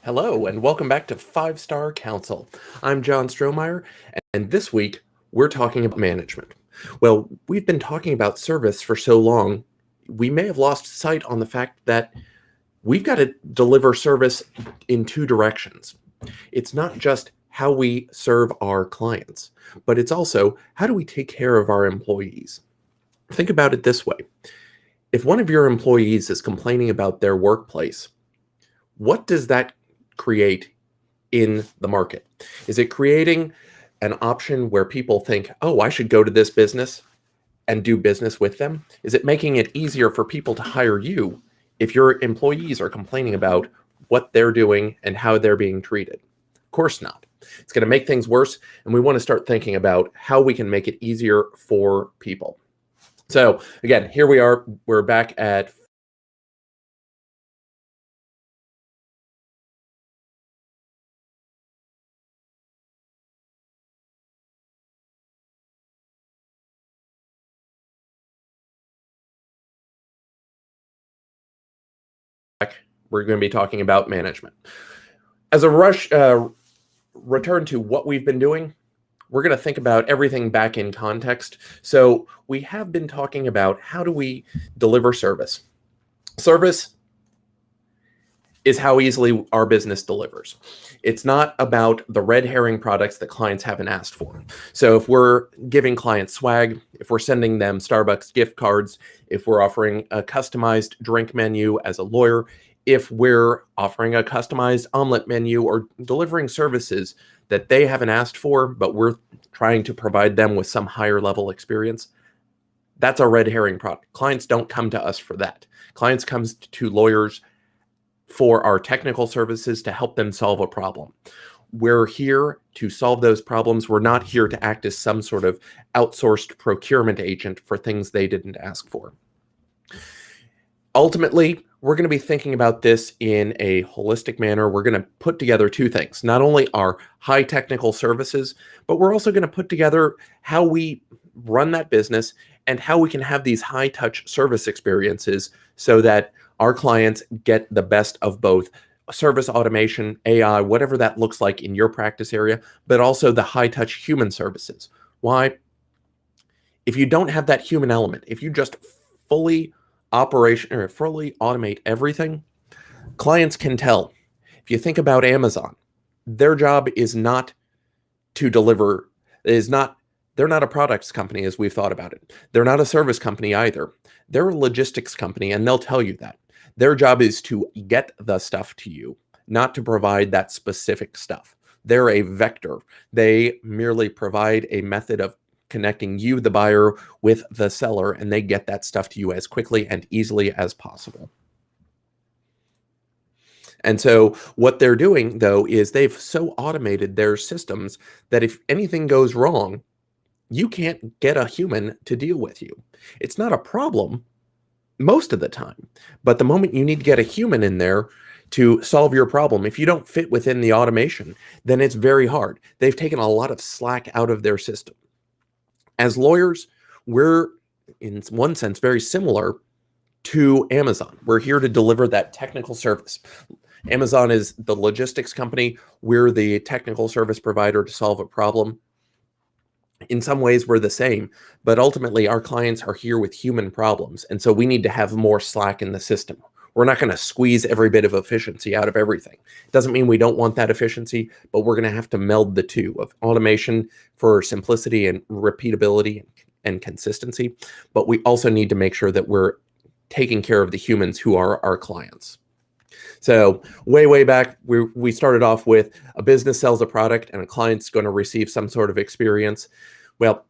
Hello, and welcome back to 5-Star Counsel. I'm John Strohmeyer, and this week we're talking about management. Well, we've been talking about service for so long, we may have lost sight on the fact that we've got to deliver service in two directions. It's not just how we serve our clients, but it's also how do we take care of our employees. Think about it this way. If one of your employees is complaining about their workplace, what does that create in the market? Is it creating an option where people think, oh, I should go to this business and do business with them? Is it making it easier for people to hire you if your employees are complaining about what they're doing and how they're being treated? Of course not. It's going to make things worse, and we want to start thinking about how we can make it easier for people. So again, here we are. We're back at we're going to be talking about management. As a return to what we've been doing, we're going to think about everything back in context. So we have been talking about how do we deliver service. Service is how easily our business delivers. It's not about the red herring products that clients haven't asked for. So if we're giving clients swag, if we're sending them Starbucks gift cards, if we're offering a customized drink menu as a lawyer, if we're offering a customized omelet menu or delivering services that they haven't asked for, but we're trying to provide them with some higher level experience, that's a red herring product. Clients don't come to us for that. Clients come to lawyers for our technical services to help them solve a problem. We're here to solve those problems. We're not here to act as some sort of outsourced procurement agent for things they didn't ask for. Ultimately, we're going to be thinking about this in a holistic manner. We're going to put together two things, not only our high technical services, but we're also going to put together how we run that business and how we can have these high touch service experiences so that our clients get the best of both service automation, AI, whatever that looks like in your practice area, but also the high touch human services. Why? If you don't have that human element, if you just fully automate everything, clients can tell. If you think about Amazon, their job is not to deliver, they're not a products company as we've thought about it. They're not a service company either. They're a logistics company, and they'll tell you that. Their job is to get the stuff to you, not to provide that specific stuff. They're a vector. They merely provide a method of connecting you, the buyer, with the seller, and they get that stuff to you as quickly and easily as possible. And so what they're doing, though, is they've so automated their systems that if anything goes wrong, you can't get a human to deal with you. It's not a problem most of the time, but the moment you need to get a human in there to solve your problem, if you don't fit within the automation, then it's very hard. They've taken a lot of slack out of their system. As lawyers, we're, in one sense, very similar to Amazon. We're here to deliver that technical service. Amazon is the logistics company. We're the technical service provider to solve a problem. In some ways, we're the same, but ultimately, our clients are here with human problems, and so we need to have more slack in the system. We're not going to squeeze every bit of efficiency out of everything. It doesn't mean we don't want that efficiency, but we're going to have to meld the two of automation for simplicity and repeatability and consistency. But we also need to make sure that we're taking care of the humans who are our clients. So way back, we started off with a business sells a product and a client's going to receive some sort of experience. Well,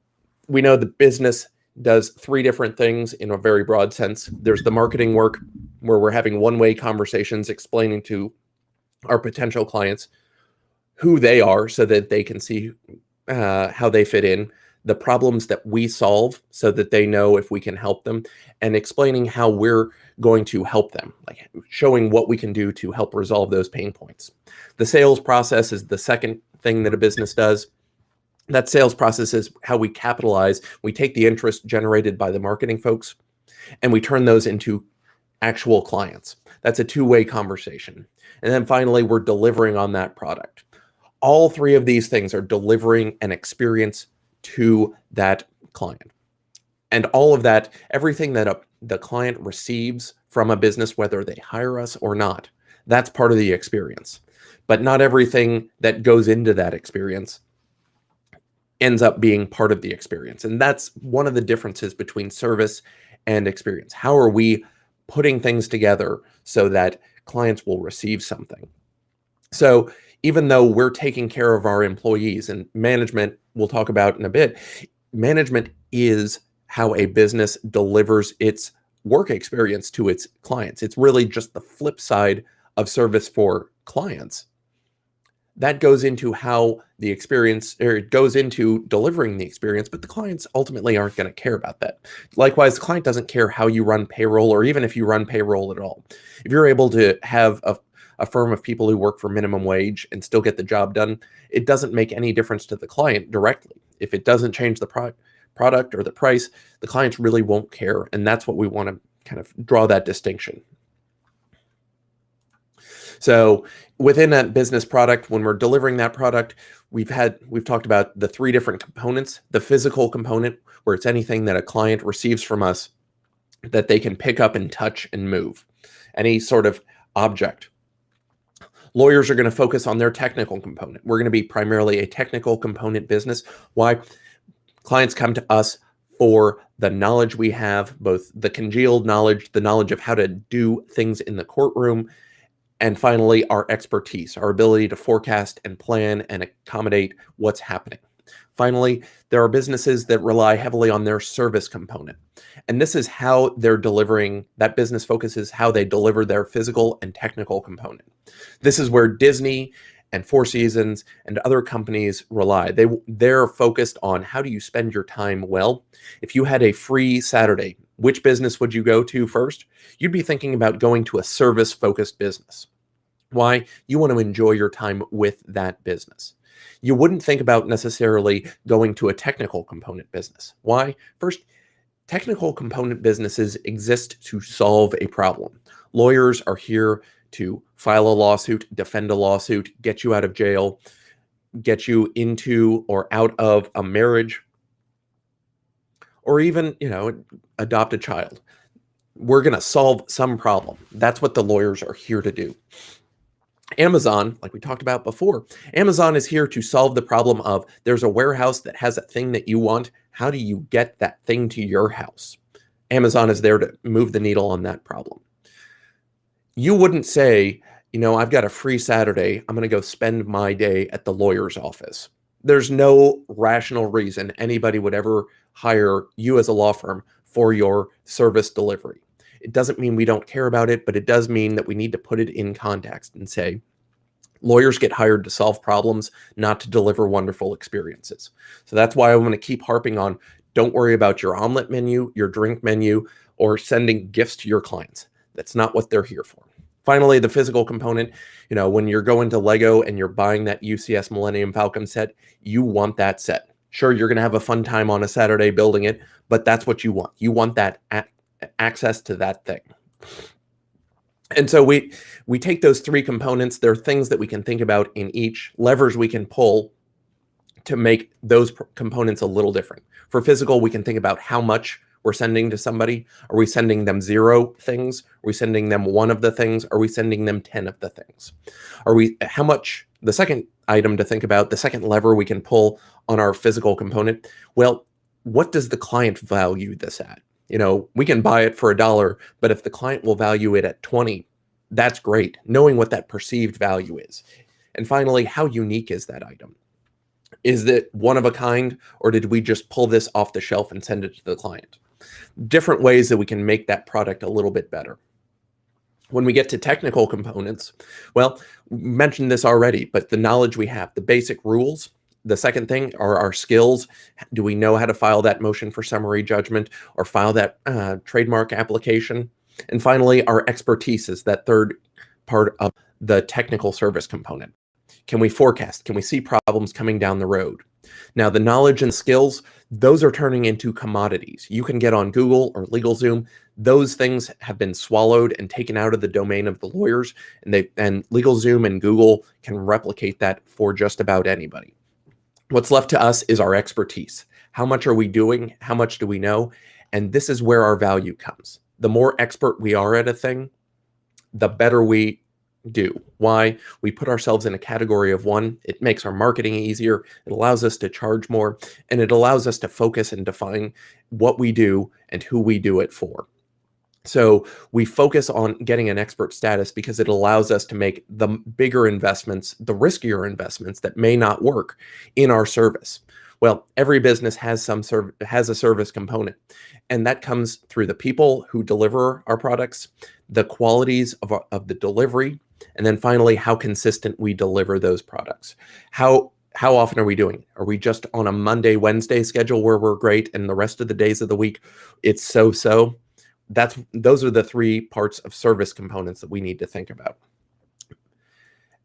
we know the business does three different things in a very broad sense. There's the marketing work where we're having one-way conversations explaining to our potential clients who they are so that they can see how they fit in, the problems that we solve so that they know if we can help them, and explaining how we're going to help them, like showing what we can do to help resolve those pain points. The sales process is the second thing that a business does. That sales process is how we capitalize. We take the interest generated by the marketing folks and we turn those into actual clients. That's a two-way conversation. And then finally, we're delivering on that product. All three of these things are delivering an experience to that client. And all of that, everything that the client receives from a business, whether they hire us or not, that's part of the experience. But not everything that goes into that experience ends up being part of the experience. And that's one of the differences between service and experience. How are we putting things together so that clients will receive something? So even though we're taking care of our employees, and management we'll talk about in a bit, management is how a business delivers its work experience to its clients. It's really just the flip side of service for clients. That goes into how the experience, or it goes into delivering the experience, but the clients ultimately aren't going to care about that. Likewise, the client doesn't care how you run payroll, or even if you run payroll at all. If you're able to have a firm of people who work for minimum wage and still get the job done, it doesn't make any difference to the client directly. If it doesn't change the product or the price, the clients really won't care. And that's what we want to kind of draw that distinction. So within that business product, when we're delivering that product, we've talked about the three different components. The physical component, where it's anything that a client receives from us that they can pick up and touch and move, any sort of object. Lawyers are going to focus on their technical component. We're going to be primarily a technical component business. Why? Clients come to us for the knowledge we have, both the congealed knowledge, the knowledge of how to do things in the courtroom, and finally, our expertise, our ability to forecast and plan and accommodate what's happening. Finally, there are businesses that rely heavily on their service component. And this is how they're delivering, that business focuses how they deliver their physical and technical component. This is where Disney and Four Seasons and other companies rely. They're focused on how do you spend your time well. If you had a free Saturday, which business would you go to first? You'd be thinking about going to a service-focused business. Why? You want to enjoy your time with that business. You wouldn't think about necessarily going to a technical component business. Why? First, technical component businesses exist to solve a problem. Lawyers are here to file a lawsuit, defend a lawsuit, get you out of jail, get you into or out of a marriage, or even, adopt a child. We're going to solve some problem. That's what the lawyers are here to do. Amazon, like we talked about before, Amazon is here to solve the problem of there's a warehouse that has a thing that you want. How do you get that thing to your house? Amazon is there to move the needle on that problem. You wouldn't say, I've got a free Saturday. I'm going to go spend my day at the lawyer's office. There's no rational reason anybody would ever hire you as a law firm for your service delivery. It doesn't mean we don't care about it, but it does mean that we need to put it in context and say, lawyers get hired to solve problems, not to deliver wonderful experiences. So that's why I want to keep harping on, don't worry about your omelet menu, your drink menu, or sending gifts to your clients. That's not what they're here for. Finally, the physical component, when you're going to Lego and you're buying that UCS Millennium Falcon set, you want that set. Sure, you're going to have a fun time on a Saturday building it, but that's what you want. You want that access to that thing. And so we take those three components. There are things that we can think about in each, levers we can pull to make those components a little different. For physical, we can think about how much we're sending to somebody. Are we sending them 0 things? Are we sending them 1 of the things? Are we sending them 10 of the things? How much, the second item to think about, the second lever we can pull on our physical component, well, what does the client value this at? We can buy it for $1, but if the client will value it at 20, that's great, knowing what that perceived value is. And finally, how unique is that item? Is it one of a kind, or did we just pull this off the shelf and send it to the client? Different ways that we can make that product a little bit better. When we get to technical components, well, we mentioned this already, but the knowledge we have, the basic rules. The second thing are our skills. Do we know how to file that motion for summary judgment or file that trademark application? And finally, our expertise is that third part of the technical service component. Can we forecast? Can we see problems coming down the road? Now, the knowledge and skills, those are turning into commodities. You can get on Google or LegalZoom. Those things have been swallowed and taken out of the domain of the lawyers, and LegalZoom and Google can replicate that for just about anybody. What's left to us is our expertise. How much are we doing? How much do we know? And this is where our value comes. The more expert we are at a thing, the better we do. Why? We put ourselves in a category of one. It makes our marketing easier. It allows us to charge more, and it allows us to focus and define what we do and who we do it for. So we focus on getting an expert status because it allows us to make the bigger investments, the riskier investments that may not work in our service. Well, every business has a service component, and that comes through the people who deliver our products, the qualities of the delivery, and then finally how consistent we deliver those products. How often are we doing it? Are we just on a Monday, Wednesday schedule where we're great, and the rest of the days of the week it's so-so? Those are the three parts of service components that we need to think about.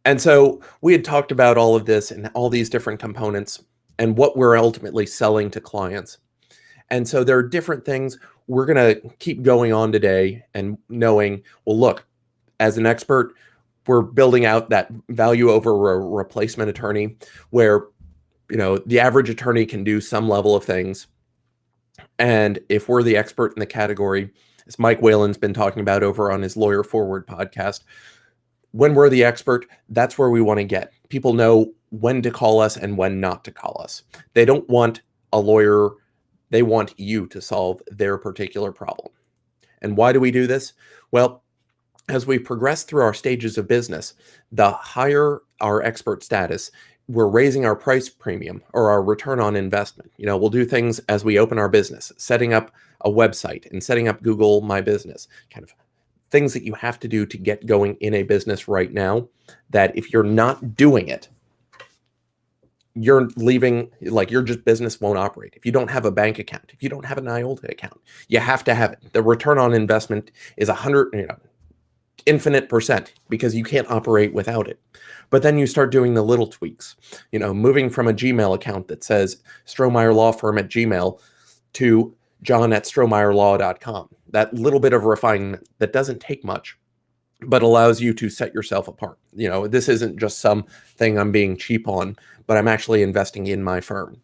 And so we had talked about all of this and all these different components and what we're ultimately selling to clients. And so there are different things we're going to keep going on today and knowing, well, look, as an expert, we're building out that value over a replacement attorney where, the average attorney can do some level of things. And if we're the expert in the category, as Mike Whalen's been talking about over on his Lawyer Forward podcast, when we're the expert, that's where we want to get. People know when to call us and when not to call us. They don't want a lawyer. They want you to solve their particular problem. And why do we do this? Well, as we progress through our stages of business, the higher our expert status, we're raising our price premium or our return on investment. We'll do things as we open our business, setting up a website and setting up Google My Business, kind of things that you have to do to get going in a business right now, that if you're not doing it, you're leaving, your business won't operate. If you don't have a bank account, if you don't have an IOLTA account, you have to have it. The return on investment is 100, infinite percent, because you can't operate without it. But then you start doing the little tweaks, moving from a Gmail account that says Strohmeyer Law Firm at Gmail to john@strohmeyerlaw.com. That little bit of refinement that doesn't take much, but allows you to set yourself apart. This isn't just something I'm being cheap on, but I'm actually investing in my firm.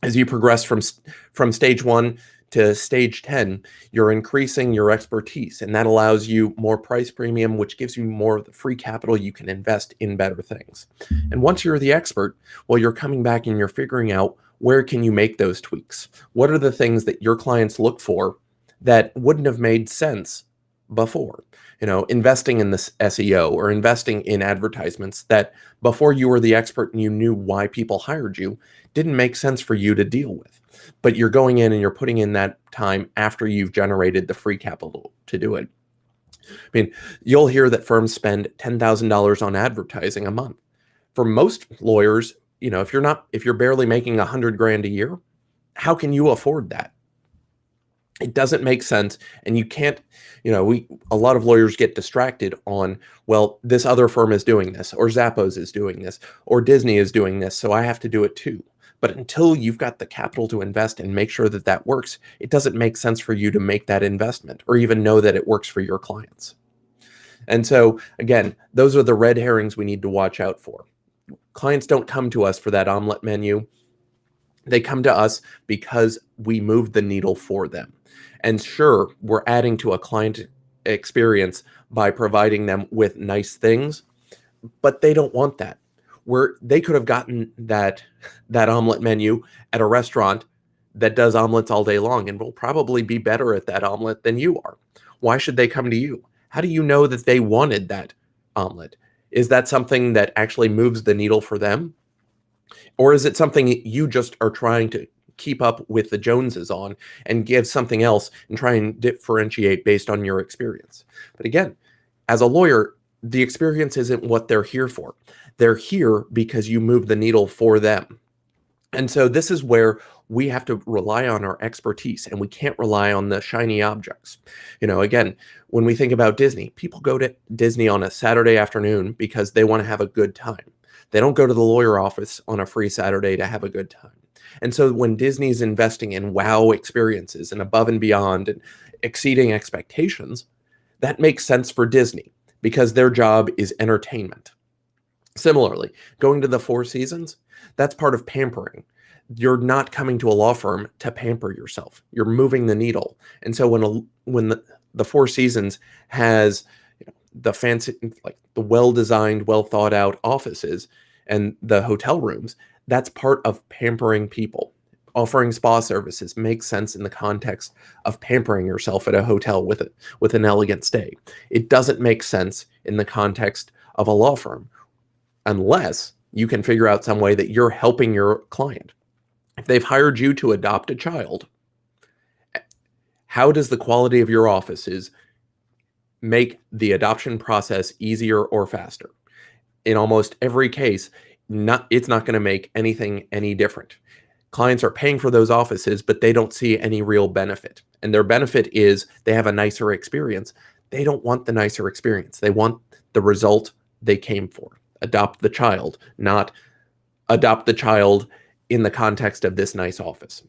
As you progress from stage 1 to stage 10, you're increasing your expertise, and that allows you more price premium, which gives you more of the free capital you can invest in better things. And once you're the expert, well, you're coming back and you're figuring out, where can you make those tweaks? What are the things that your clients look for that wouldn't have made sense before? Investing in this SEO or investing in advertisements that before you were the expert and you knew why people hired you, didn't make sense for you to deal with. But you're going in and you're putting in that time after you've generated the free capital to do it. You'll hear that firms spend $10,000 on advertising a month. For most lawyers, if you're barely making $100,000 a year, how can you afford that? It doesn't make sense, and you can't, a lot of lawyers get distracted on, well, this other firm is doing this, or Zappos is doing this, or Disney is doing this, so I have to do it too. But until you've got the capital to invest and make sure that that works, it doesn't make sense for you to make that investment or even know that it works for your clients. And so, again, those are the red herrings we need to watch out for. Clients don't come to us for that omelet menu. They come to us because we moved the needle for them. And sure, we're adding to a client experience by providing them with nice things, but they don't want that. They could have gotten that omelet menu at a restaurant that does omelets all day long and will probably be better at that omelet than you are. Why should they come to you? How do you know that they wanted that omelet? Is that something that actually moves the needle for them? Or is it something you just are trying to keep up with the Joneses on and give something else and try and differentiate based on your experience? But again, as a lawyer, the experience isn't what they're here for. They're here because you move the needle for them. And so this is where we have to rely on our expertise, and we can't rely on the shiny objects. Again, when we think about Disney, people go to Disney on a Saturday afternoon because they want to have a good time. They don't go to the lawyer office on a free Saturday to have a good time. And so when Disney's investing in wow experiences and above and beyond and exceeding expectations, that makes sense for Disney because their job is entertainment. Similarly, going to the Four Seasons, that's part of pampering. You're not coming to a law firm to pamper yourself. You're moving the needle. And so when the Four Seasons has the fancy, like the well-designed, well-thought-out offices and the hotel rooms, that's part of pampering people. Offering spa services makes sense in the context of pampering yourself at a hotel with an elegant stay. It doesn't make sense in the context of a law firm unless you can figure out some way that you're helping your client. If they've hired you to adopt a child, how does the quality of your offices make the adoption process easier or faster? In almost every case, it's not going to make anything any different. Clients are paying for those offices, but they don't see any real benefit. And their benefit is they have a nicer experience. They don't want the nicer experience. They want the result they came for. Adopt the child, not adopt the child in the context of this nice office.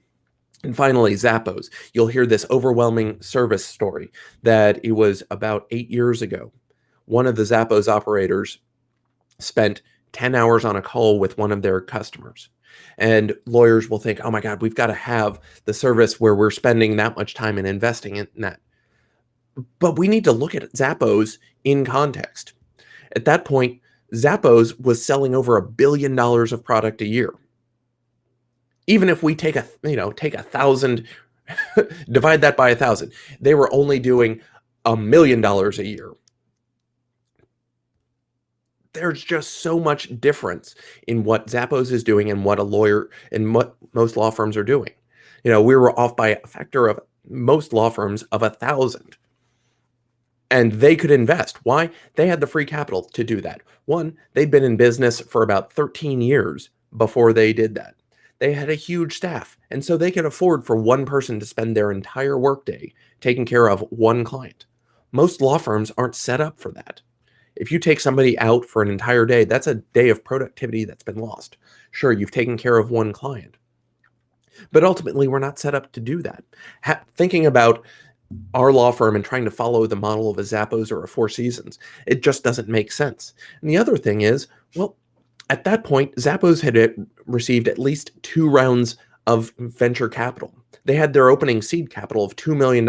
And finally, Zappos. You'll hear this overwhelming service story that it was about 8 years ago. One of the Zappos operators spent 10 hours on a call with one of their customers. And lawyers will think, oh my God, we've got to have the service where we're spending that much time and investing in that. But we need to look at Zappos in context. At that point, Zappos was selling over $1 billion of product a year. Even if we take 1,000, divide that by 1,000, they were only doing $1 million a year. There's just so much difference in what Zappos is doing and what a lawyer and what most law firms are doing. We were off by a factor of most law firms of 1,000. And they could invest. Why? They had the free capital to do that. One, they'd been in business for about 13 years before they did that. They had a huge staff, and so they could afford for one person to spend their entire workday taking care of one client. Most law firms aren't set up for that. If you take somebody out for an entire day, that's a day of productivity that's been lost. Sure, you've taken care of one client, but ultimately we're not set up to do that. Thinking about our law firm and trying to follow the model of a Zappos or a Four Seasons, it just doesn't make sense. And the other thing is, well, at that point, Zappos had received at least 2 rounds of venture capital. They had their opening seed capital of $2 million.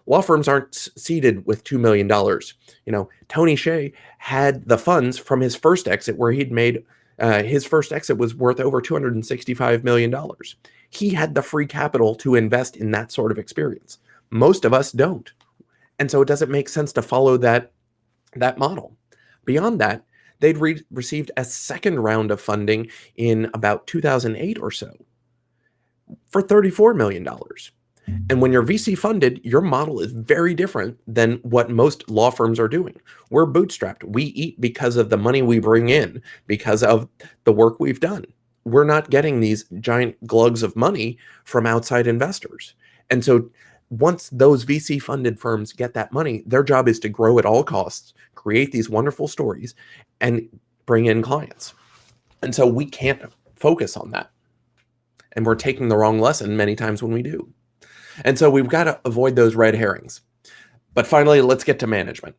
Law firms aren't seeded with $2 million. Tony Hsieh had the funds from his first exit where he'd made his first exit was worth over $265 million. He had the free capital to invest in that sort of experience. Most of us don't. And so it doesn't make sense to follow that model. Beyond that, they'd received a second round of funding in about 2008 or so for $34 million. And when you're VC funded, your model is very different than what most law firms are doing. We're bootstrapped. We eat because of the money we bring in, because of the work we've done. We're not getting these giant glugs of money from outside investors. And so once those VC funded firms get that money, their job is to grow at all costs, create these wonderful stories, and bring in clients. And so we can't focus on that. And we're taking the wrong lesson many times when we do. And so we've got to avoid those red herrings. But finally, let's get to management.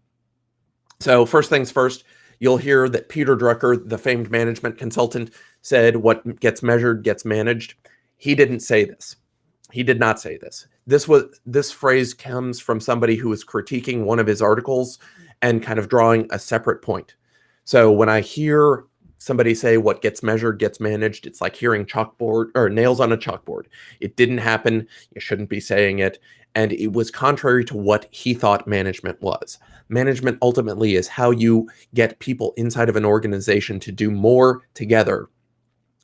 So first things first, you'll hear that Peter Drucker, the famed management consultant, said what gets measured gets managed. He didn't say this. He did not say this. This phrase comes from somebody who was critiquing one of his articles and kind of drawing a separate point. So when I hear somebody say what gets measured gets managed, it's like hearing chalkboard or nails on a chalkboard. It didn't happen. You shouldn't be saying it. And it was contrary to what he thought management was. Management ultimately is how you get people inside of an organization to do more together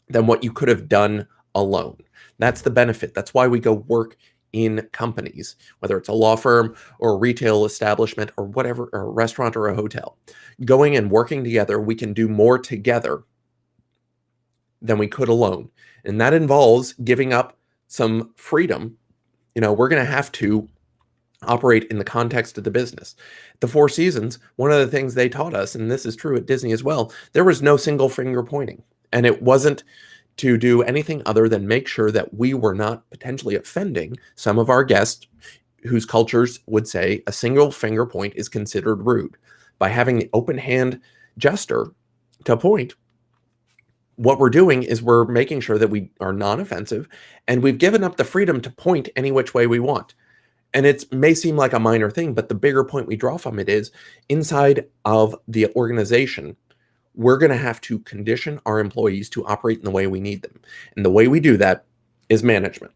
than what you could have done alone. That's the benefit. That's why we go work in companies, whether it's a law firm or a retail establishment or whatever, or a restaurant or a hotel. Going and working together, we can do more together than we could alone. And that involves giving up some freedom. We're going to have to operate in the context of the business. The Four Seasons, one of the things they taught us, and this is true at Disney as well, there was no single finger pointing. And it wasn't to do anything other than make sure that we were not potentially offending some of our guests whose cultures would say a single finger point is considered rude. By having the open hand gesture to point, what we're doing is we're making sure that we are non-offensive, and we've given up the freedom to point any which way we want. And it may seem like a minor thing, but the bigger point we draw from it is inside of the organization, we're going to have to condition our employees to operate in the way we need them. And the way we do that is management.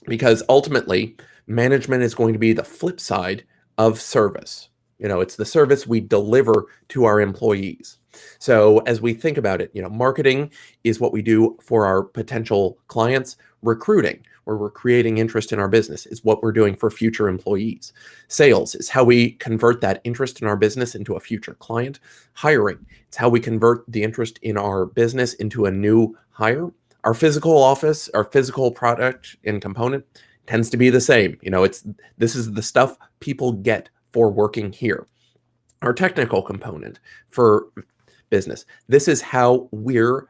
Because ultimately, management is going to be the flip side of service. It's the service we deliver to our employees. So as we think about it, marketing is what we do for our potential clients. Recruiting, where we're creating interest in our business, is what we're doing for future employees. Sales is how we convert that interest in our business into a future client. Hiring, it's how we convert the interest in our business into a new hire. Our physical office, our physical product and component tends to be the same. This is the stuff people get for working here. Our technical component for business, this is how we're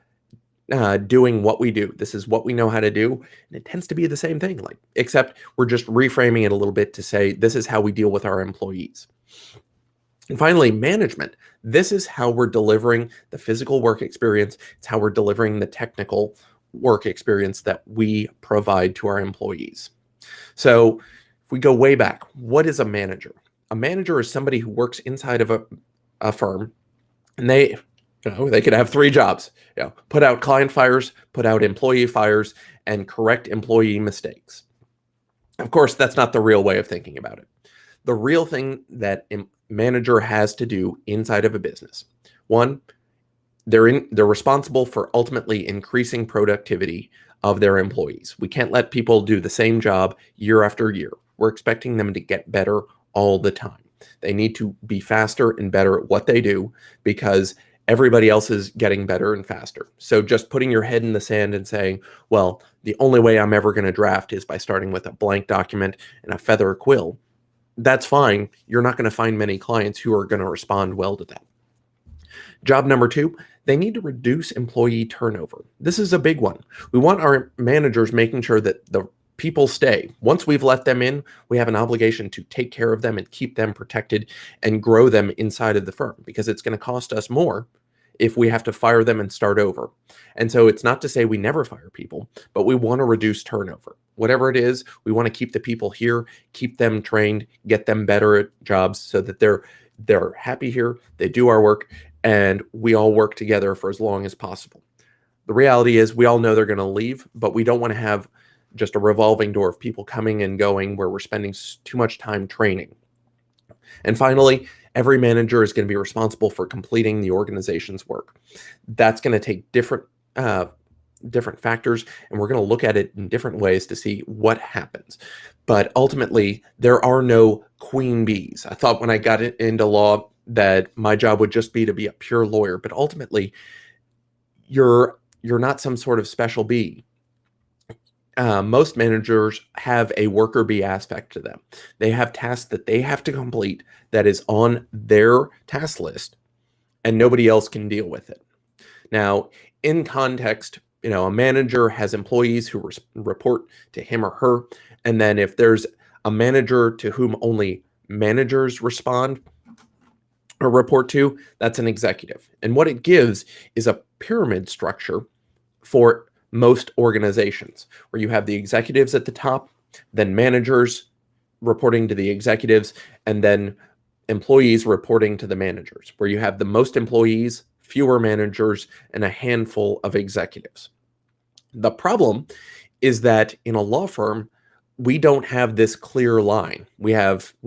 doing what we do. This is what we know how to do. And it tends to be the same thing, except we're just reframing it a little bit to say, this is how we deal with our employees. And finally, management. This is how we're delivering the physical work experience. It's how we're delivering the technical work experience that we provide to our employees. So if we go way back, what is a manager? A manager is somebody who works inside of a firm, and they could have three jobs, put out client fires, put out employee fires, and correct employee mistakes. Of course, that's not the real way of thinking about it. The real thing that a manager has to do inside of a business, one, they're responsible for ultimately increasing productivity of their employees. We can't let people do the same job year after year. We're expecting them to get better all the time. They need to be faster and better at what they do because everybody else is getting better and faster. So just putting your head in the sand and saying, well, the only way I'm ever going to draft is by starting with a blank document and a feather quill, that's fine. You're not going to find many clients who are going to respond well to that. Job number two, they need to reduce employee turnover. This is a big one. We want our managers making sure that the people stay. Once we've let them in, we have an obligation to take care of them and keep them protected and grow them inside of the firm, because it's going to cost us more if we have to fire them and start over. And so it's not to say we never fire people, but we want to reduce turnover. Whatever it is, we want to keep the people here, keep them trained, get them better at jobs so that they're happy here, they do our work, and we all work together for as long as possible. The reality is we all know they're going to leave, but we don't want to have just a revolving door of people coming and going where we're spending too much time training. And finally, every manager is going to be responsible for completing the organization's work. That's going to take different factors, and we're going to look at it in different ways to see what happens. But ultimately, there are no queen bees. I thought when I got into law that my job would just be to be a pure lawyer, but ultimately, you're not some sort of special bee. Most managers have a worker bee aspect to them. They have tasks that they have to complete that is on their task list, and nobody else can deal with it. Now, in context, a manager has employees who report to him or her, and then if there's a manager to whom only managers respond or report to, that's an executive. And what it gives is a pyramid structure for most organizations, where you have the executives at the top, then managers reporting to the executives, and then employees reporting to the managers, where you have the most employees, fewer managers, and a handful of executives. The problem is that in a law firm, we don't have this clear line. We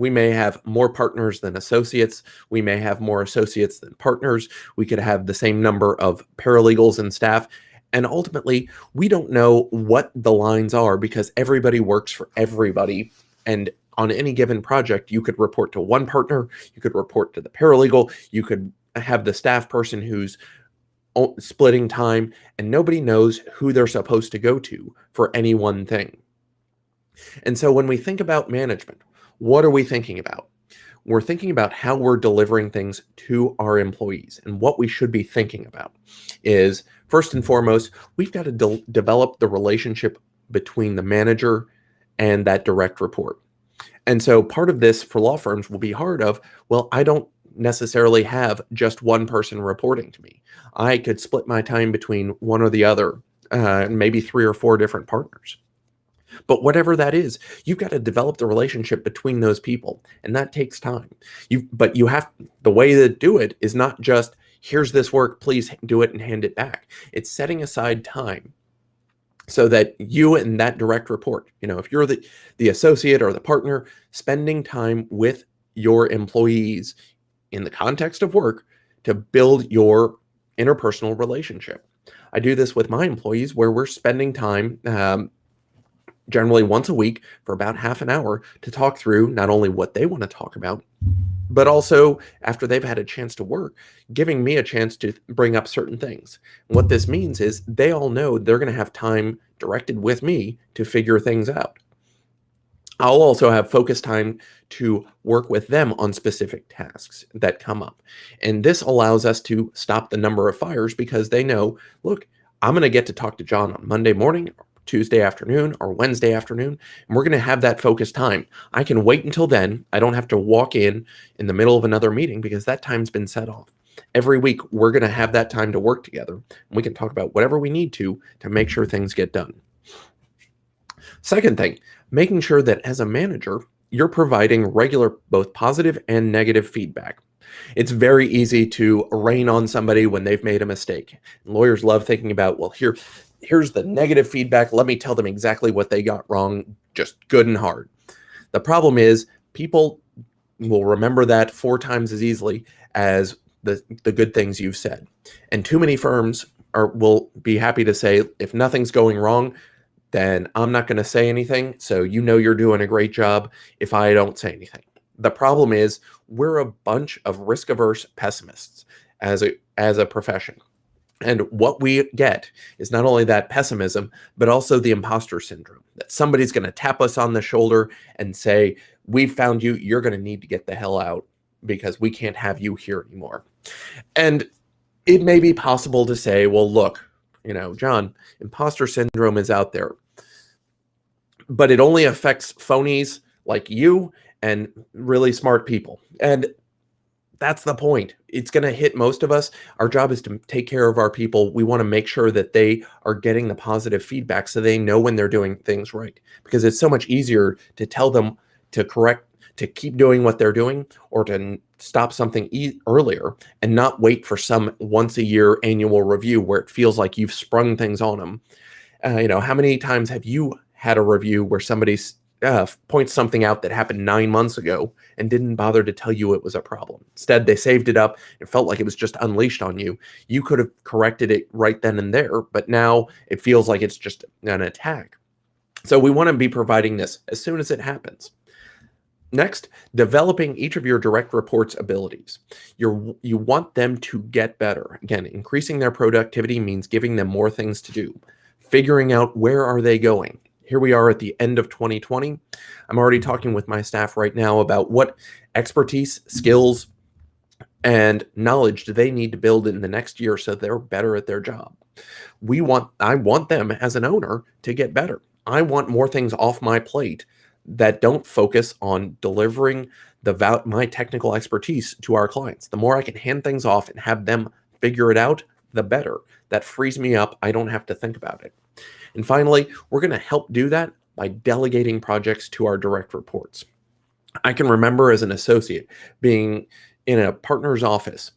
may have more partners than associates. We may have more associates than partners. We could have the same number of paralegals and staff. And ultimately, we don't know what the lines are because everybody works for everybody. And on any given project, you could report to one partner, you could report to the paralegal, you could have the staff person who's splitting time, and nobody knows who they're supposed to go to for any one thing. And so when we think about management, What are we thinking about? We're thinking about how we're delivering things to our employees. And what we should be thinking about is, first and foremost, we've got to develop the relationship between the manager and that direct report. And so part of this for law firms will be hard of, well, I don't necessarily have just one person reporting to me. I could split my time between one or the other, maybe 3 or 4 different partners. But whatever that is, you've got to develop the relationship between those people, and that takes time. But you have, the way to do it is not just, here's this work, please do it and hand it back. It's setting aside time so that you and that direct report, if you're the associate or the partner, spending time with your employees in the context of work to build your interpersonal relationship. I do this with my employees where we're spending time generally once a week for about half an hour to talk through not only what they want to talk about, but also after they've had a chance to work, giving me a chance to bring up certain things. What this means is they all know they're going to have time directed with me to figure things out. I'll also have focus time to work with them on specific tasks that come up. And this allows us to stop the number of fires because they know, look, I'm going to get to talk to John on Monday morning, Tuesday afternoon, or Wednesday afternoon, and we're going to have that focused time. I can wait until then. I don't have to walk in the middle of another meeting because that time's been set off. Every week, we're going to have that time to work together, and we can talk about whatever we need to make sure things get done. Second thing, making sure that as a manager, you're providing regular, both positive and negative feedback. It's very easy to rain on somebody when they've made a mistake. Lawyers love thinking about, well, here's the negative feedback. Let me tell them exactly what they got wrong, just good and hard. The problem is people will remember that 4 times as easily as the good things you've said. And too many firms will be happy to say, if nothing's going wrong, then I'm not going to say anything. So you're doing a great job if I don't say anything. The problem is we're a bunch of risk-averse pessimists as a profession. And what we get is not only that pessimism, but also the imposter syndrome, that somebody's going to tap us on the shoulder and say, we found you, you're going to need to get the hell out because we can't have you here anymore. And it may be possible to say, well, look, John, imposter syndrome is out there, but it only affects phonies like you and really smart people. And that's the point. It's going to hit most of us. Our job is to take care of our people. We want to make sure that they are getting the positive feedback so they know when they're doing things right, because it's so much easier to tell them to keep doing what they're doing or to stop something earlier and not wait for some once a year annual review where it feels like you've sprung things on them. How many times have you had a review where somebody points something out that happened 9 months ago and didn't bother to tell you it was a problem? Instead, they saved it up. It felt like it was just unleashed on you. You could have corrected it right then and there, but now it feels like it's just an attack. So we want to be providing this as soon as it happens. Next, developing each of your direct reports' abilities. You want them to get better. Again, increasing their productivity means giving them more things to do. Figuring out where are they going. Here we are at the end of 2020. I'm already talking with my staff right now about what expertise, skills, and knowledge do they need to build in the next year so they're better at their job. I want them as an owner to get better. I want more things off my plate that don't focus on delivering my technical expertise to our clients. The more I can hand things off and have them figure it out, the better. That frees me up. I don't have to think about it. And finally, we're going to help do that by delegating projects to our direct reports. I can remember as an associate being in a partner's office,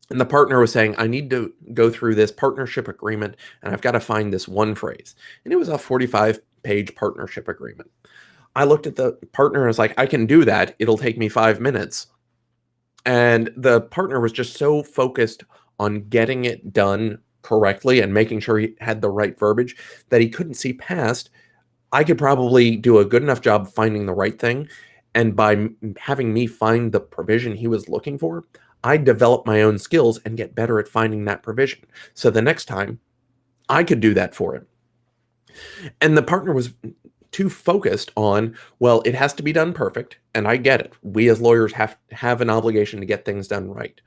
and the partner was saying, I need to go through this partnership agreement, and I've got to find this one phrase. And it was a 45-page partnership agreement. I looked at the partner and was like, I can do that. It'll take me 5 minutes. And the partner was just so focused on getting it done correctly and making sure he had the right verbiage that he couldn't see past. I could probably do a good enough job finding the right thing. And by having me find the provision he was looking for, I develop my own skills and get better at finding that provision. So the next time I could do that for him. And the partner was too focused on, well, it has to be done perfect. And I get it. We as lawyers have an obligation to get things done right.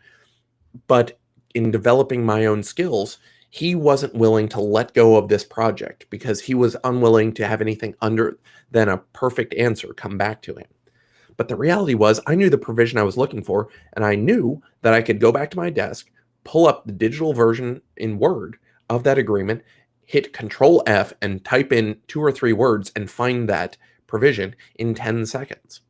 But in developing my own skills, he wasn't willing to let go of this project because he was unwilling to have anything under than a perfect answer come back to him. But the reality was, I knew the provision I was looking for, and I knew that I could go back to my desk, pull up the digital version in Word of that agreement, hit Control F, and type in 2 or 3 words and find that provision in 10 seconds.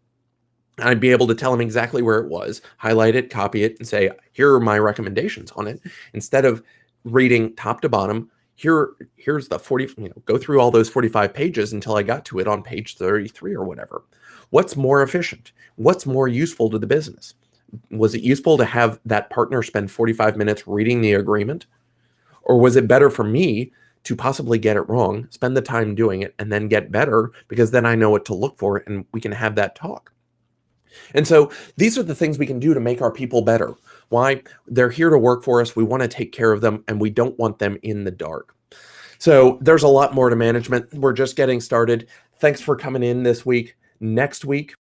I'd be able to tell him exactly where it was, highlight it, copy it, and say, here are my recommendations on it. Instead of reading top to bottom, here's the 40, go through all those 45 pages until I got to it on page 33 or whatever. What's more efficient? What's more useful to the business? Was it useful to have that partner spend 45 minutes reading the agreement? Or was it better for me to possibly get it wrong, spend the time doing it, and then get better because then I know what to look for and we can have that talk? And so these are the things we can do to make our people better. Why? They're here to work for us. We want to take care of them, and we don't want them in the dark. So there's a lot more to management. We're just getting started. Thanks for coming in this week. Next week,